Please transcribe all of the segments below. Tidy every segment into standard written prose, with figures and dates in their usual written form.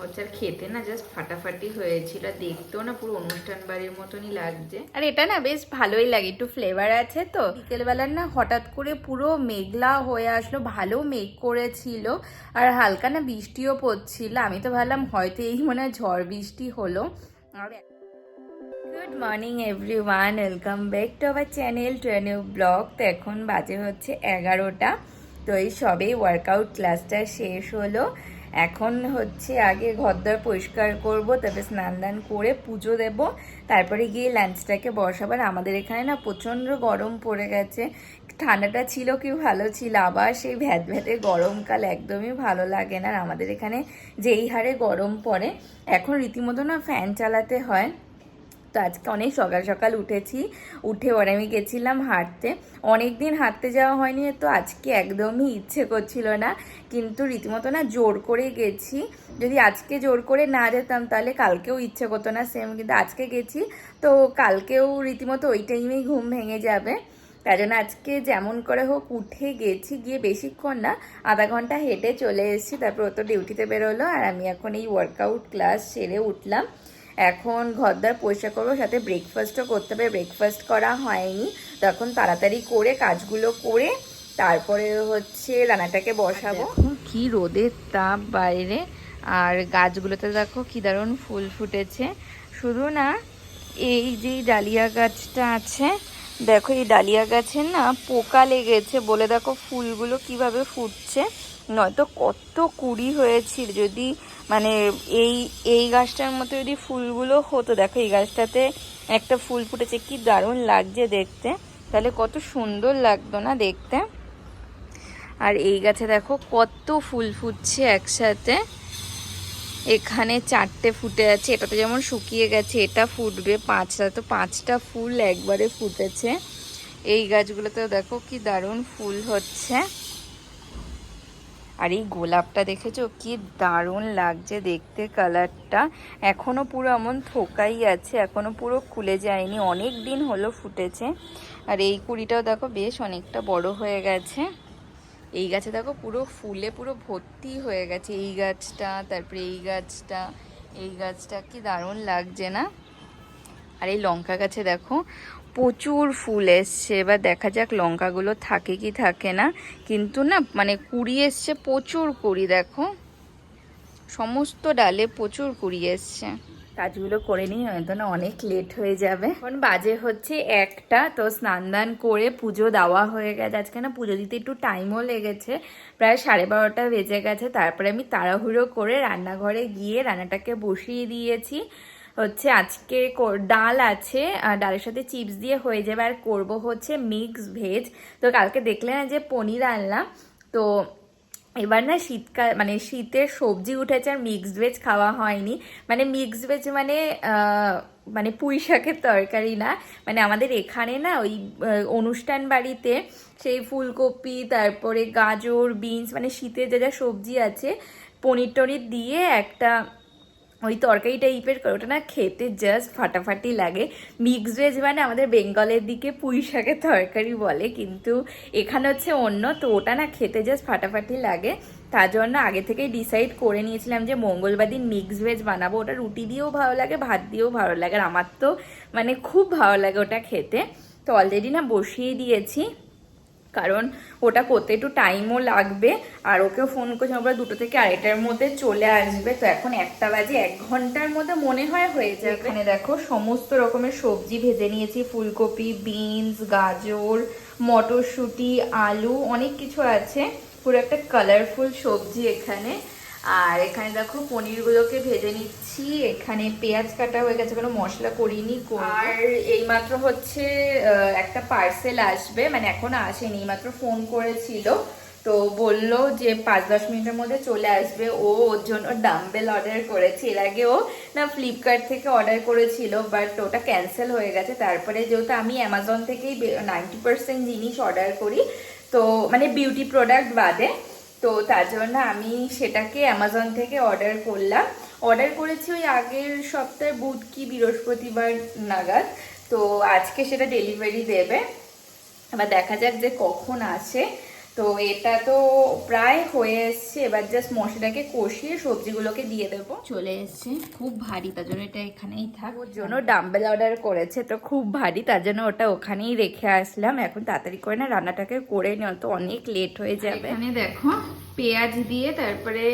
হচ্ছে। আর খেতে না জাস্ট ফাটাফাটি হয়েছিল, দেখতেও না পুরো অনুষ্ঠান বাড়ির মতনই লাগছে। আর এটা না বেশ ভালোই লাগে, একটু ফ্লেভার আছে তো। বিকেলবেলার না হঠাৎ করে পুরো মেঘলা হয়ে আসলো, ভালো মেঘ করেছিল আর হালকা না বৃষ্টিও পড়ছিল। আমি তো ভাবলাম হয়তো এই মনে হয় ঝড় বৃষ্টি হলো। আর good morning everyone, welcome back to our channel to a new blog. তো এখন বাজে হচ্ছে 11টা। তো এই সবেই ওয়ার্কআউট ক্লাসটা শেষ হলো। এখন হচ্ছে আগে ঘরদর পরিষ্কার করব, তারপরে স্নান দান করে পুজো দেব, তারপরে গিয়ে লাঞ্চটাকে বসাবার। আমাদের এখানে না প্রচণ্ড গরম পড়ে গেছে। ঠান্ডাটা ছিল কি ভালো ছিল, আবার সেই ভ্যাদ ভ্যাদে গরমকাল একদমই ভালো লাগে না। আর আমাদের এখানে যেই হারে গরম পড়ে, এখন রীতিমতো না ফ্যান চালাতে হয়। তো আজকে অনেক সকাল সকাল উঠেছি, উঠে ওর আমি গেছিলাম হাঁটতে। অনেক দিন হাঁটতে যাওয়া হয়নি, তো আজকে একদমই ইচ্ছে করছিল না, কিন্তু রীতিমতো না জোর করে গেছি। যদি আজকে জোর করে না যেতাম তাহলে কালকেও ইচ্ছে করতো না সেম, কিন্তু আজকে গেছি তো কালকেও রীতিমতো ওই টাইমেই ঘুম ভেঙে যাবে। তাই জন্য আজকে যেমন করে হোক উঠে গেছি, গিয়ে বেশিক্ষণ না, আধা ঘন্টা হেঁটে চলে এসেছি। তারপর ও তো ডিউটিতে বেরোলো, আর আমি এখন এই ওয়ার্কআউট ক্লাস সেরে উঠলাম। এখন ঘরদার পরিষ্কার করবো, সাথে ব্রেকফাস্টও করতে হবে। ব্রেকফাস্ট করা হয়নি, তখন তাড়াতাড়ি করে কাজগুলো করে তারপরে হচ্ছে রান্নাটাকে বসাবো। কি রোদের তাপ বাইরে, আর গাছগুলোতে দেখো কি দারুণ ফুল ফুটেছে। শুধু না, এই যে ডালিয়া গাছটা আছে, দেখো এই ডালিয়া গাছের না পোকা লেগেছে বলে দেখো ফুলগুলো কিভাবে ফুটছে। নয়তো কত কুড়ি হয়েছিল, যদি মানে এই এই গাছটার মতো যদি ফুলগুলো হতো। দেখো এই গাছটাতে একটা ফুল ফুটেছে, কি দারুণ লাগছে দেখতে, তাহলে কত সুন্দর লাগতো না দেখতে। আর এই গাছে দেখো কত ফুল ফুটছে একসাথে। এখানে 4টে ফুটে আছে, এটাতে যেমন শুকিয়ে গেছে, এটা ফুটবে 5টা, তো 5টা ফুল একবারে ফুটেছে। এই গাছগুলোতেও দেখো কি দারুণ ফুল হচ্ছে। আর এই গোলাপটা দেখেছো কি দারুণ লাগছে দেখতে, কালারটা এখনো পুরো এমন থোকাই আছে, এখনো পুরো খুলে যায়নি, অনেক দিন হলো ফুটেছে। আর এই কুড়িটাও দেখো বেশ অনেকটা বড় হয়ে গেছে। এই গাছে দেখো পুরো ফুলে পুরো ভর্তি হয়ে গেছে, এই গাছটা, তারপরে এই গাছটা, এই গাছটা কি দারুণ লাগছে না। আর এই লঙ্কা গাছে দেখো প্রচুর ফুল এসছে, এবার দেখা যাক লঙ্কাগুলো থাকে কি থাকে না। কিন্তু না মানে কুড়ি এসছে, প্রচুর কুড়ি, দেখো সমস্ত ডালে প্রচুর কুড়ি এসছে। কাজগুলো করে নিই, হয়তো না অনেক লেট হয়ে যাবে। এখন বাজে হচ্ছে 1টা, তো স্নান দান করে পুজো দেওয়া হয়ে গেছে। আজকে না পুজো দিতে একটু টাইমও লেগেছে, প্রায় 12:30 বেজে গেছে। তারপরে আমি তাড়াহুড়ো করে রান্নাঘরে গিয়ে রান্নাটাকে বসিয়ে দিয়েছি। হচ্ছে আজকে ডাল আছে, ডালের সাথে চিপস দিয়ে হয়ে যাবে। আর করবো হচ্ছে মিক্স ভেজ। তো কালকে দেখলে না যে পনির আনলাম, তো এবার না শীতকাল মানে শীতের সবজি উঠেছে আর মিক্সড ভেজ খাওয়া হয়নি। মানে মিক্সড ভেজ মানে মানে পুঁই শাকের তরকারি না, মানে আমাদের এখানে না ওই অনুষ্ঠান বাড়িতে সেই ফুলকপি, তারপরে গাজর, বিনস, মানে শীতের যা যা সবজি আছে, পনির টনির দিয়ে একটা ওই তরকারি টাইপের করে, ওটা না খেতে জাস্ট ফাটাফাটি লাগে। মিক্সড ভেজ মানে আমাদের বেঙ্গলের দিকে পুঁই শাকের তরকারি বলে, কিন্তু এখানে হচ্ছে অন্য। তো ওটা না খেতে জাস্ট ফাটাফাটি লাগে। তার জন্য আগে থেকেই ডিসাইড করে নিয়েছিলাম যে মঙ্গলবার দিন মিক্সড ভেজ বানাবো। ওটা রুটি দিয়েও ভালো লাগে, ভাত দিয়েও ভালো লাগে, আর আমার তো মানে খুব ভালো লাগে ওটা খেতে। তো অলরেডি না বসিয়ে দিয়েছি, কারণ ওটা করতে একটু টাইমও লাগবে। আর ওকেও ফোন করছি, আমরা 2টো থেকে 2:30টার মধ্যে চলে আসবে। তো এখন 1টা বাজে, 1 ঘন্টার মধ্যে মনে হয় হয়ে যাবে। এখানে দেখো সমস্ত রকমের সবজি ভেজে নিয়েছি, ফুলকপি, বিনস, গাজর, মটরশুঁটি, আলু, অনেক কিছু আছে, পুরো একটা কালারফুল সবজি এখানে। আর এখানে দেখো পনিরগুলোকে ভেজে নিচ্ছি, এখানে পেঁয়াজ কাটা হয়ে গেছে, কোনো মশলা করিনি। আর এইমাত্র হচ্ছে একটা পার্সেল আসবে, মানে এখনো আসেনি, মাত্র ফোন করেছিল, তো বললো যে 5-10 মিনিটের মধ্যে চলে আসবে। ওর জন্য ডাম্বেল অর্ডার করেছে, এর আগেও না ফ্লিপকার্ট থেকে অর্ডার করেছিল, বাট ওটা ক্যান্সেল হয়ে গেছে। তারপরে যেহেতু আমি অ্যামাজন থেকেই 90% জিনিস অর্ডার করি, তো মানে বিউটি প্রোডাক্ট বাদে, তো তার জন্য আমি সেটাকে অ্যামাজন থেকে অর্ডার করলাম। অর্ডার করেছি ওই আগের সপ্তাহে বুধ কি বৃহস্পতিবার নাগাদ, তো আজকে সেটা ডেলিভারি দেবে। এবার দেখা যাক যে কখন আসে। তো তো এটা তো প্রায় হয়ে এসছে, এবার জাস্ট মশলাটাকে কষিয়ে সবজিগুলোকে দিয়ে দেবো। চলে এসছে, খুব ভারী, তার জন্য এটা এখানেই থাক। ওর জন্য ডাম্বেল অর্ডার করেছে, তো খুব ভারী, তার জন্য ওটা ওখানেই রেখে আসলাম। এখন তাড়াতাড়ি করে না রান্নাটাকে করে নিও, তো অনেক লেট হয়ে যাবে। এখানে দেখো পেঁয়াজ দিয়ে তারপরে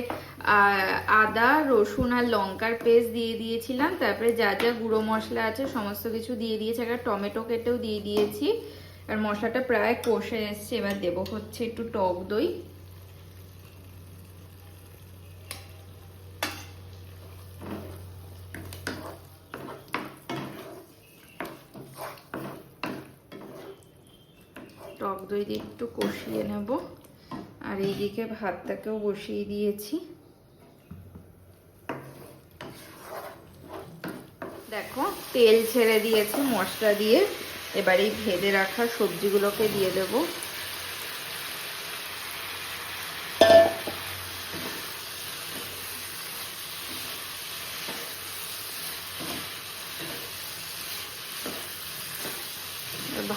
আদা রসুন আর লঙ্কার পেস্ট দিয়ে দিয়েছিলাম, তারপরে যা যা গুঁড়ো মশলা আছে সমস্ত কিছু দিয়ে দিয়েছি, একটা টমেটো কেটেও দিয়ে দিয়েছি। আর মশলাটা প্রায় কষে এসছে, এবার দেবো হচ্ছে একটু টক দই। টক দই দিয়ে একটু কষিয়ে নেব। আর এইদিকে ভাতটাকেও বসিয়ে দিয়েছি। দেখো তেল ছেড়ে দিয়েছে মশলা দিয়ে, এবার এই ভেজে রাখা সবজিগুলোকে দিয়ে দেব।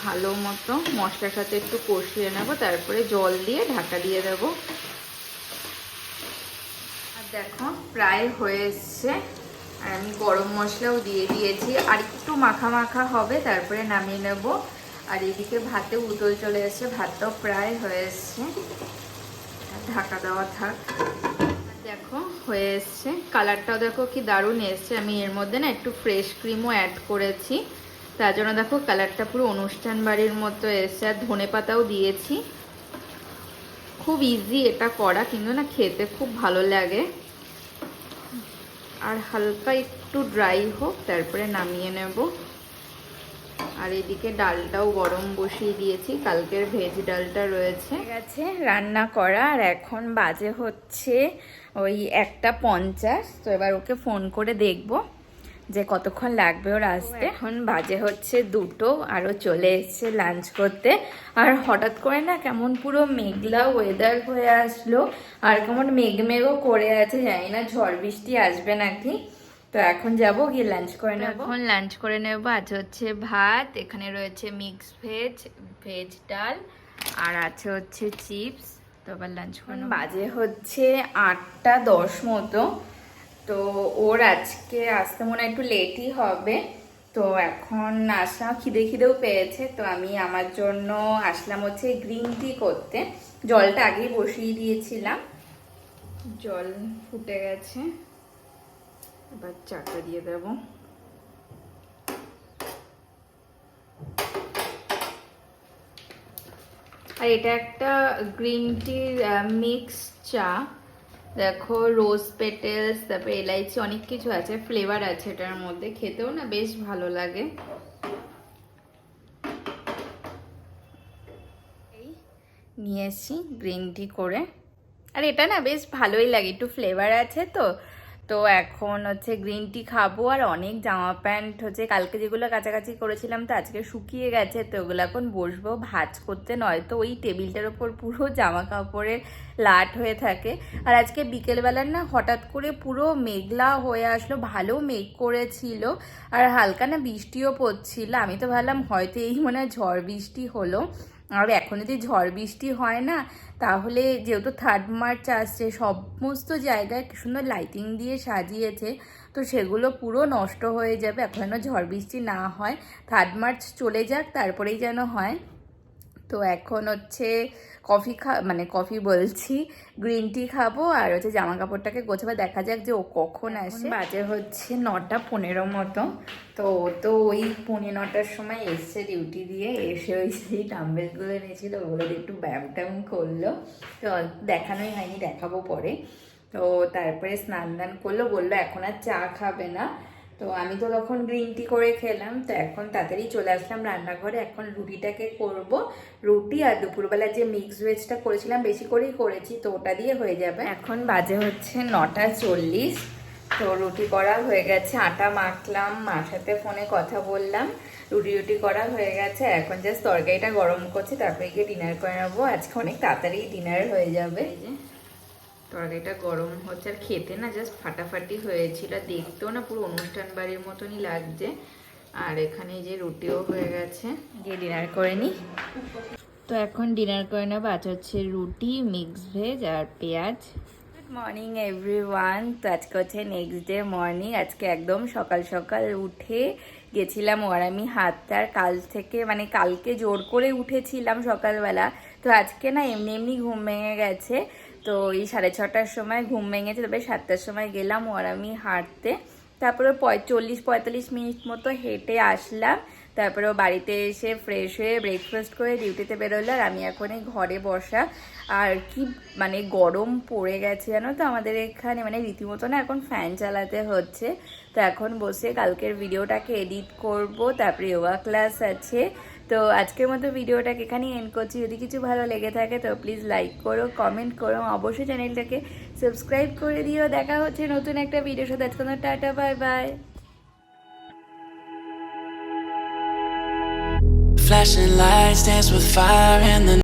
ভালো মতো মশলার সাথে একটু কষিয়ে নেব, তারপরে জল দিয়ে ঢাকা দিয়ে দেব। আর দেখো প্রায় হয়ে এসছে, আর আমি গরম মশলাও দিয়ে দিয়েছি, আর একটু মাখা মাখা হবে, তারপরে নামিয়ে নেব। আর এদিকে ভাতে উতল চলে এসছে, ভাতটাও প্রায় হয়ে এসছে, ঢাকা দেওয়া থাক। দেখো হয়ে এসছে, কালারটাও দেখো কি দারুণ এসছে। আমি এর মধ্যে না একটু ফ্রেশ ক্রিমও অ্যাড করেছি, তার জন্য দেখো কালারটা পুরো অনুষ্ঠান বাড়ির মতো এসছে। আর ধনে পাতাও দিয়েছি। খুব ইজি এটা করা, কিন্তু না খেতে খুব ভালো লাগে। আর হালকা একটু ড্রাই হোক, তারপরে নামিয়ে নেব। আর এদিকে ডালটাও গরম বসিয়ে দিয়েছি, কালকের ভেজ ডালটা রয়েছে। ঠিক আছে রান্না করা, আর এখন বাজে হচ্ছে ওই 1:50। তো এবার ওকে ফোন করে দেখবো যে কতক্ষণ লাগবে ওর আসতে। এখন বাজে হচ্ছে 2, আরও চলে এসছে লাঞ্চ করতে। আর হঠাৎ করে না কেমন পুরো মেঘলা ওয়েদার হয়ে আসলো, আর কেমন মেঘমেঘও করে আছে, জানি না ঝড় বৃষ্টি আসবে নাকি। তো এখন যাব গিয়ে লাঞ্চ করে নেব। এখন লাঞ্চ করে নেব। আজ হচ্ছে ভাত, এখানে রয়েছে মিক্স ভেজ ডাল, আর আছে হচ্ছে চিপস। তো আবার লাঞ্চ করে নেব। বাজে হচ্ছে 8:10 মতো। তো ওর আজকে আসতে মনে হয় একটু লেটই হবে। তো এখন আসলাম, খিদেও পেয়েছে, তো আমি আমার জন্য আসলাম হচ্ছে গ্রিন টি করতে। জলটা আগেই বসিয়ে দিয়েছিলাম, জল ফুটে গেছে, এবার চাটা দিয়ে দেব। আর এটা একটা গ্রিন টির মিক্স চা। দেখো রোজ পেটেলস, তারপরে এলাইচি, অনেক কিছু আছে, ফ্লেভার আছে এটার মধ্যে, খেতেও না বেশ ভালো লাগে। নিয়ে এসছি গ্রিন টি করে, আর এটা না বেশ ভালোই লাগে, একটু ফ্লেভার আছে। তো তো এখন হচ্ছে গ্রিন টি খাবো। আর অনেক জামা প্যান্ট হচ্ছে কালকে যেগুলো কাছাকাছি করেছিলাম, তো আজকে শুকিয়ে গেছে, তো ওগুলো এখন বসবো ভাঁজ করতে, নয়তো ওই টেবিলটার ওপর পুরো জামা কাপড়ের লাট হয়ে থাকে। আর আজকে বিকেলবেলার না হঠাৎ করে পুরো মেঘলা হয়ে আসলো, ভালো মেঘ করেছিল, আর হালকা না বৃষ্টিও পড়ছিল। আমি তো ভাবলাম হয়তো এই মনে হয় ঝড় বৃষ্টি হলো। আর এখন যদি ঝড় বৃষ্টি হয় না, তাহলে যেহেতু 3 মার্চ আসছে, সমস্ত জায়গায় কি সুন্দর লাইটিং দিয়ে সাজিয়েছে, তো সেগুলো পুরো নষ্ট হয়ে যাবে। এখন যেন ঝড় বৃষ্টি না হয়, 3 মার্চ চলে যাক, তারপরেই যেন হয়। তো এখন হচ্ছে কফি বলছি, গ্রিন টি খাবো, আর হচ্ছে জামা কাপড়টাকে গোছাবো, দেখা যাক যে ও কখন আসে। বাজে হচ্ছে 9:15 মতো। তো ও তো ওই 9:15টার সময় এসছে ডিউটি দিয়ে, এসে ওই সেই ডাম্বেলগুলো এনেছিল, ওগুলো একটু ব্যায়াম করলো। তো দেখানোই হয়নি, দেখাবো পরে। তো তারপরে স্নান দান করলো, বললো এখন আর চা খাবে না। তো আমি তো তখন গ্রিন টি করে খেলাম। তো এখন তাড়াতাড়ি চলে আসলাম রান্নাঘরে, এখন রুটিটাকে করব। রুটি আর দুপুরবেলা যে মিক্স ভেজটা করেছিলাম, বেশি করেই করেছি, তো ওটা দিয়ে হয়ে যাবে। এখন বাজে হচ্ছে 9:40। তো রুটি করা হয়ে গেছে, আটা মাখলাম, মার সাথে ফোনে কথা বললাম, রুটি করা হয়ে গেছে। এখন জাস্ট তরকারিটা গরম করছি, তারপরে গিয়ে ডিনার করে নেবো। আজকে অনেক তাড়াতাড়ি ডিনার হয়ে যাবে। তরকারিটা গরম হচ্ছে, আর খেতে না জাস্ট ফাটাফাটি হয়েছিল, দেখতেও না পুরো অনুষ্ঠান বাড়ির মতনই লাগছে। আর এখানে যে রুটিও হয়ে গেছে, গিয়ে ডিনার করে নিই। তো এখন ডিনার করে নেবো। আজ হচ্ছে রুটি, মিক্স ভেজ আর পেঁয়াজ। Good morning everyone. তো আজকে হচ্ছে নেক্সট ডে মর্নিং। আজকে একদম সকাল সকাল উঠে গেছিলাম ওয়ারামি হাটটার। কাল থেকে মানে কালকে জোর করে উঠেছিলাম সকালবেলা, তো আজকে না এমনি এমনি ঘুম ভেঙে গেছে। তো এই 6:30টার সময় ঘুম ভেঙেছে, তবে 7টার সময় গেলাম ওয়ারামি হাঁটতে। তারপরে 45 মিনিট মতো হেঁটে আসলাম। তারপরে বাড়িতে এসে ফ্রেশ হয়ে ব্রেকফাস্ট করে ডিউটিতে বেরোলো। আর আমি এখন এই ঘরে বসা। আর কি মানে গরম পড়ে গেছে জানো তো আমাদের এখানে, মানে রীতিমতো না এখন ফ্যান চালাতে হচ্ছে। তো এখন বসে কালকের ভিডিওটাকে এডিট করব, তারপরে যোগা ক্লাস আছে। তো আজকের মতো ভিডিওটাকে এখানেই এন্ড করছি। যদি কিছু ভালো লেগে থাকে তো প্লিজ লাইক করো, কমেন্ট করো, অবশ্যই চ্যানেলটাকে সাবস্ক্রাইব করে দিও। দেখা হচ্ছে নতুন একটা ভিডিওর সাথে। আজকে tata, bye bye. Flashing lights dance with fire in the